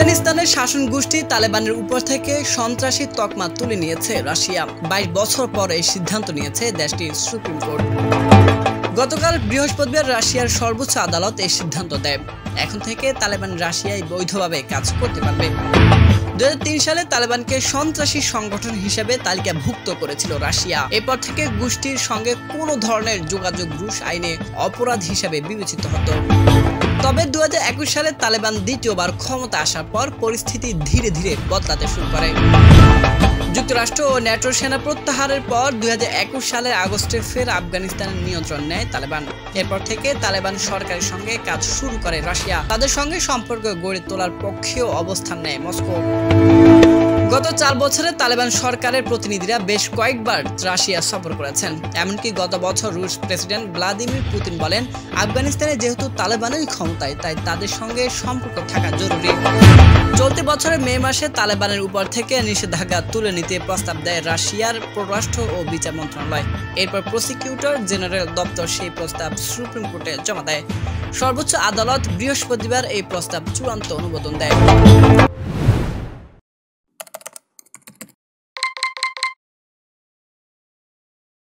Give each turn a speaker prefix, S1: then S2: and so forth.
S1: আফগানিস্তানের শাসন গোষ্ঠী তালেবানের উপর থেকে সন্ত্রাসী তকমা তুলে নিয়েছে রাশিয়া। 22 বছর পর এই সিদ্ধান্ত নিয়েছে দেশটির সুপ্রিম কোর্ট। গতকাল বৃহস্পতিবার রাশিয়ার সর্বোচ্চ আদালত এই সিদ্ধান্ত দেয়। এখন থেকে তালেবান রাশিয়ায় বৈধভাবে কাজ করতে পারবে। 2003 সালে তালেবানকে সন্ত্রাসী সংগঠন হিসেবে তালিকাভুক্ত করেছিল রাশিয়া। এরপর থেকে গোষ্ঠীর সঙ্গে কোনো ধরনের যোগাযোগ রুশ আইনে অপরাধ হিসেবে বিবেচিত হতো। তবে 2021 সালে তালেবান দ্বিতীয়বার ক্ষমতা আসার পর পরিস্থিতি ধীরে ধীরে বদলাতে শুরু করে। যুক্তরাষ্ট্র ও ন্যাটোর সেনা প্রত্যাহারের পর 2021 সালের আগস্টে ফের আফগানিস্তানের নিয়ন্ত্রণ নেয় তালেবান। এরপর থেকে তালেবান সরকারের সঙ্গে কাজ শুরু করে রাশিয়া। তাদের সঙ্গে সম্পর্ক গড়ে তোলার পক্ষেও অবস্থান নেয় মস্কো। গত 4 বছরে তালেবান সরকারের প্রতিনিধিরা বেশ কয়েকবার রাশিয়া সফর করেছেন। এমনকি গত বছর রুশ প্রেসিডেন্ট ভ্লাদিমির পুতিন বলেন, আফগানিস্তানে যেহেতু তালেবানই ক্ষমতায়, তাই তাদের সঙ্গে সম্পর্ক থাকা জরুরি। চলতি বছরের মে মাসে তালেবানের উপর থেকে নিষেধাজ্ঞা তুলে নিতে প্রস্তাব দেয় রাশিয়ার পররাষ্ট্র ও বিচার মন্ত্রণালয়। এরপর প্রসিকিউটর জেনারেল দপ্তর সেই প্রস্তাব সুপ্রিম কোর্টে জমা দেয়। সর্বোচ্চ আদালত বৃহস্পতিবার এই প্রস্তাব চূড়ান্ত অনুমোদন দেয়।